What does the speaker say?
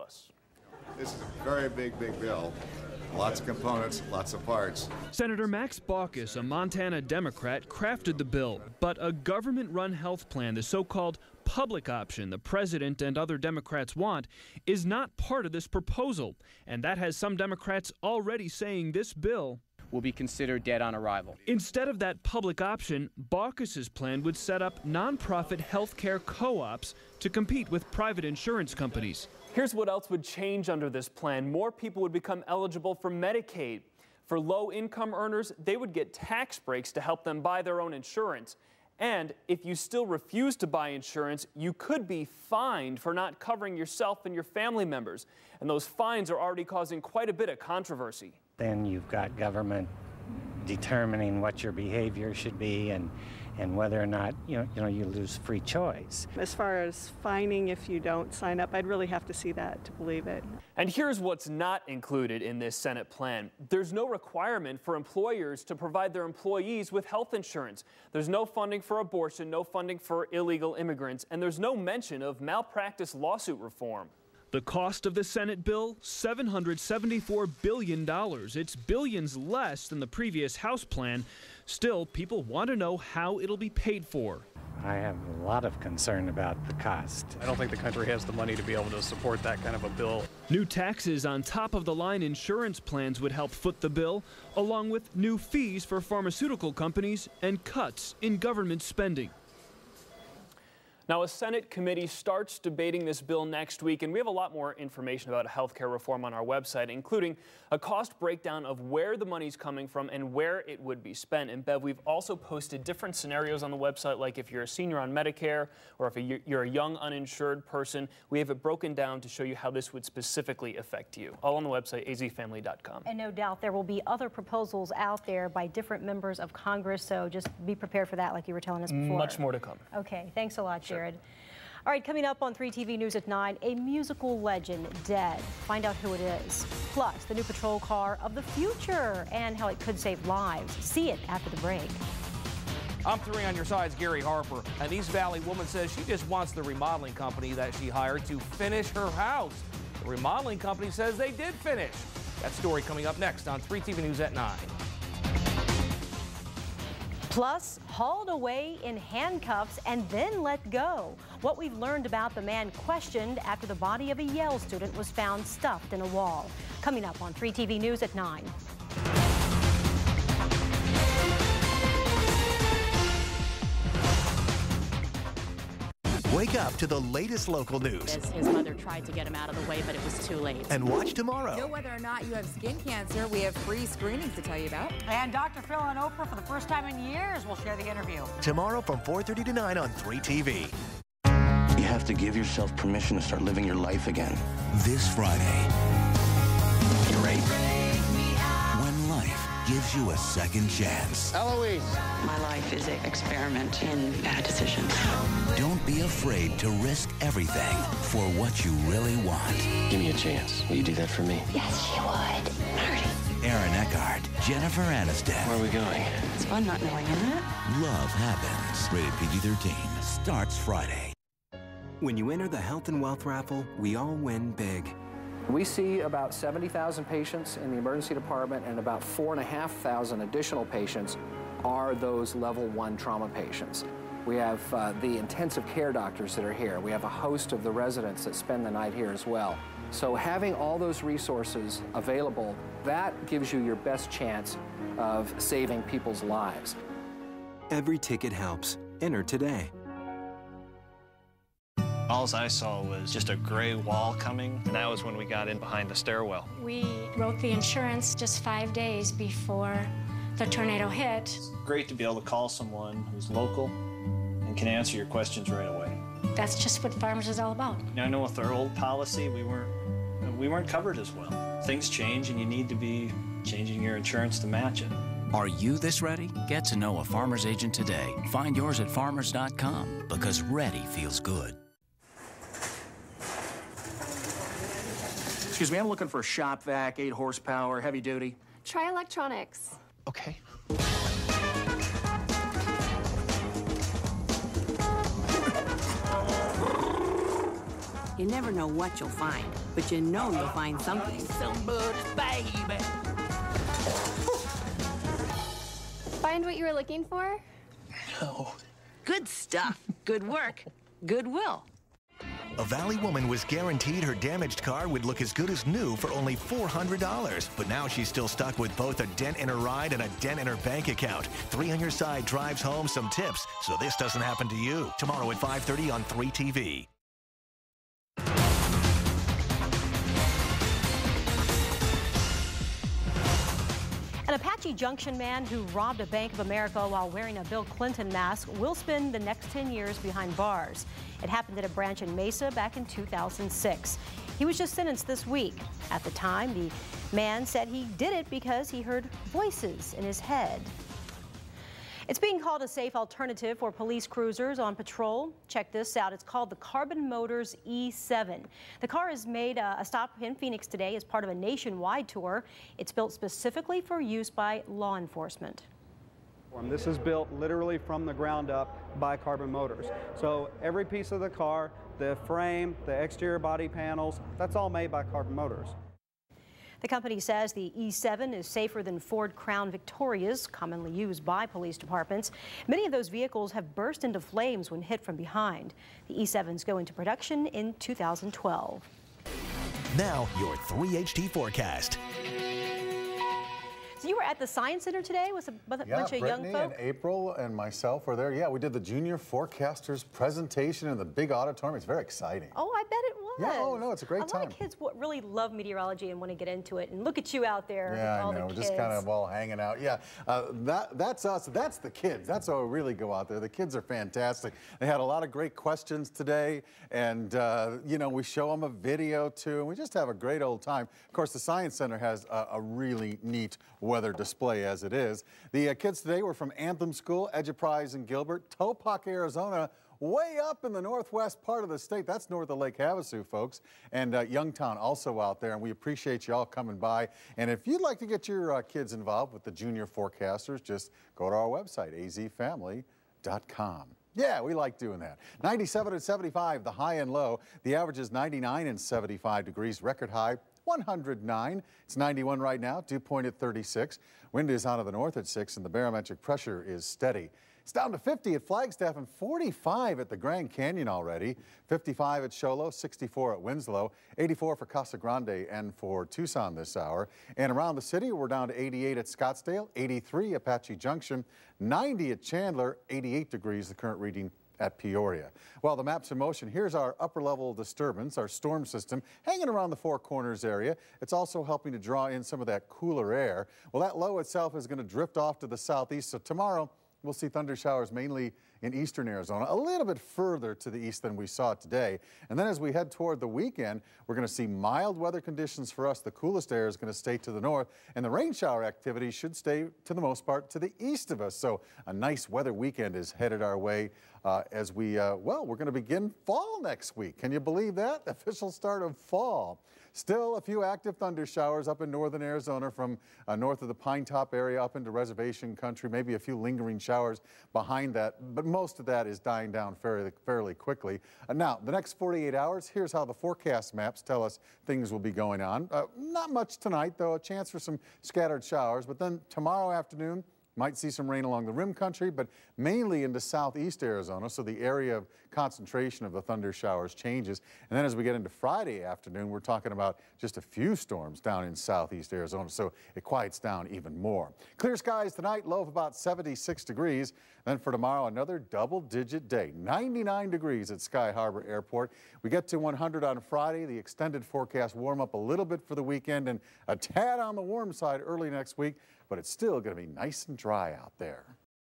us. This is a very big bill. Lots of components, lots of parts. Senator Max Baucus, a Montana Democrat, crafted the bill, but a government-run health plan, the so-called public option the president and other Democrats want, is not part of this proposal. And that has some Democrats already saying this bill will be considered dead on arrival. Instead of that public option, Baucus's plan would set up nonprofit health care co-ops to compete with private insurance companies. Here's what else would change under this plan. More people would become eligible for Medicaid. For low-income earners, they would get tax breaks to help them buy their own insurance. And if you still refuse to buy insurance, you could be fined for not covering yourself and your family members. And those fines are already causing quite a bit of controversy. Then you've got government determining what your behavior should be and whether or not you lose free choice. As far as fining if you don't sign up, I'd really have to see that to believe it. And here's what's not included in this Senate plan. There's no requirement for employers to provide their employees with health insurance. There's no funding for abortion, no funding for illegal immigrants, and there's no mention of malpractice lawsuit reform. The cost of the Senate bill, $774 billion. It's billions less than the previous House plan. Still, people want to know how it'll be paid for. I have a lot of concern about the cost. I don't think the country has the money to be able to support that kind of a bill. New taxes on top-of-the-line insurance plans would help foot the bill, along with new fees for pharmaceutical companies and cuts in government spending. Now, a Senate committee starts debating this bill next week, and we have a lot more information about health care reform on our website, including a cost breakdown of where the money's coming from and where it would be spent. And Bev, we've also posted different scenarios on the website, like if you're a senior on Medicare or if you're a young uninsured person. We have it broken down to show you how this would specifically affect you. All on the website, azfamily.com. And no doubt there will be other proposals out there by different members of Congress, so just be prepared for that like you were telling us before. Much more to come. Okay, thanks a lot, Sure. Jared. All right, coming up on 3 TV News at 9, a musical legend dead. Find out who it is. Plus, the new patrol car of the future and how it could save lives. See it after the break. I'm 3 on your side's Gary Harper. An East Valley woman says she just wants the remodeling company that she hired to finish her house. The remodeling company says they did finish. That story coming up next on 3 TV News at 9. Plus, hauled away in handcuffs and then let go. What we've learned about the man questioned after the body of a Yale student was found stuffed in a wall. Coming up on 3 TV News at 9. Wake up to the latest local news. His mother tried to get him out of the way, but it was too late. And watch tomorrow. Know whether or not you have skin cancer. We have free screenings to tell you about. And Dr. Phil and Oprah, for the first time in years, will share the interview. Tomorrow from 4:30 to 9 on 3 TV. You have to give yourself permission to start living your life again. This Friday. You ready? When life gives you a second chance. Eloise. My life is an experiment in bad decisions. Don't be afraid to risk everything for what you really want. Give me a chance. Will you do that for me? Yes, she would. Marty. Aaron Eckhart, Jennifer Aniston. Where are we going? It's fun not knowing, isn't it? Love Happens. Rated PG-13. Starts Friday. When you enter the Health and Wealth Raffle, we all win big. We see about 70,000 patients in the emergency department, and about 4,500 additional patients are those level 1 trauma patients. We have the intensive care doctors that are here. We have a host of the residents that spend the night here as well. So having all those resources available, that gives you your best chance of saving people's lives. Every ticket helps. Enter today. All I saw was just a gray wall coming, and that was when we got in behind the stairwell. We wrote the insurance just 5 days before the tornado hit. Great to be able to call someone who's local and can answer your questions right away. That's just what Farmers is all about. I know with our old policy, we weren't covered as well. Things change, and you need to be changing your insurance to match it. Are you this ready? Get to know a Farmers agent today. Find yours at farmers.com, because ready feels good. Excuse me, I'm looking for a shop vac, 8 horsepower, heavy duty. Try electronics. Okay. You never know what you'll find, but you know you'll find something. Somebody's baby. Find what you were looking for? No. Good stuff. Good work. Goodwill. A Valley woman was guaranteed her damaged car would look as good as new for only $400. But now she's still stuck with both a dent in her ride and a dent in her bank account. 3 on Your Side drives home some tips so this doesn't happen to you. Tomorrow at 5:30 on 3 TV. An Apache Junction man who robbed a Bank of America while wearing a Bill Clinton mask will spend the next 10 years behind bars. It happened at a branch in Mesa back in 2006. He was just sentenced this week. At the time, the man said he did it because he heard voices in his head. It's being called a safe alternative for police cruisers on patrol. Check this out. It's called the Carbon Motors E7. The car has made a stop in Phoenix today as part of a nationwide tour. It's built specifically for use by law enforcement. This is built literally from the ground up by Carbon Motors. So every piece of the car, the frame, the exterior body panels, that's all made by Carbon Motors. The company says the E7 is safer than Ford Crown Victorias, commonly used by police departments. Many of those vehicles have burst into flames when hit from behind. The E7s go into production in 2012. Now, your 3HT forecast. So you were at the Science Center today with a bunch of young folk? And April and myself were there. Yeah, we did the Junior Forecasters presentation in the big auditorium. It's very exciting. Oh, I bet it was. Yeah, oh no, it's a great time. A lot of kids really love meteorology and want to get into it. And look at you out there with all the kids. We're just kind of all hanging out. Yeah, that's us. That's the kids. That's how we really go out there. The kids are fantastic. They had a lot of great questions today. And, you know, we show them a video too. And we just have a great old time. Of course, the Science Center has a really neat weather display as it is. The kids today were from Anthem School, Edgeprise and Gilbert, Topak, Arizona, way up in the northwest part of the state. That's north of Lake Havasu, folks. And Youngtown also out there. And we appreciate you all coming by. And if you'd like to get your kids involved with the Junior Forecasters, just go to our website, azfamily.com. Yeah, we like doing that. 97 and 75, the high and low. The average is 99 and 75 degrees. Record high 109. It's 91 right now, dew point at 36. Wind is out of the north at 6, and the barometric pressure is steady. It's down to 50 at Flagstaff and 45 at the Grand Canyon already. 55 at Show Low, 64 at Winslow, 84 for Casa Grande and for Tucson this hour. And around the city, we're down to 88 at Scottsdale, 83 Apache Junction, 90 at Chandler, 88 degrees, the current reading at Peoria. Well, the map's in motion. Here's our upper level disturbance, our storm system, hanging around the Four Corners area. It's also helping to draw in some of that cooler air. Well, that low itself is going to drift off to the southeast, so tomorrow we'll see thunder showers mainly in eastern Arizona, a little bit further to the east than we saw today. And then as we head toward the weekend, we're going to see mild weather conditions for us. The coolest air is going to stay to the north, and the rain shower activity should stay, to the most part, to the east of us. So a nice weather weekend is headed our way as we, well, we're going to begin fall next week. Can you believe that? The official start of fall. Still a few active thunder showers up in northern Arizona from north of the Pine Top area up into reservation country, maybe a few lingering showers behind that, but most of that is dying down fairly quickly. Now, the next 48 hours, here's how the forecast maps tell us things will be going on. Not much tonight, though, a chance for some scattered showers, but then tomorrow afternoon, might see some rain along the rim country, but mainly into southeast Arizona, so the area of concentration of the thunder showers changes. And then as we get into Friday afternoon, we're talking about just a few storms down in southeast Arizona, so it quiets down even more. Clear skies tonight, low of about 76 degrees. Then for tomorrow, another double-digit day, 99 degrees at Sky Harbor Airport. We get to 100 on Friday. The extended forecast warm up a little bit for the weekend and a tad on the warm side early next week, but it's still going to be nice and dry out there.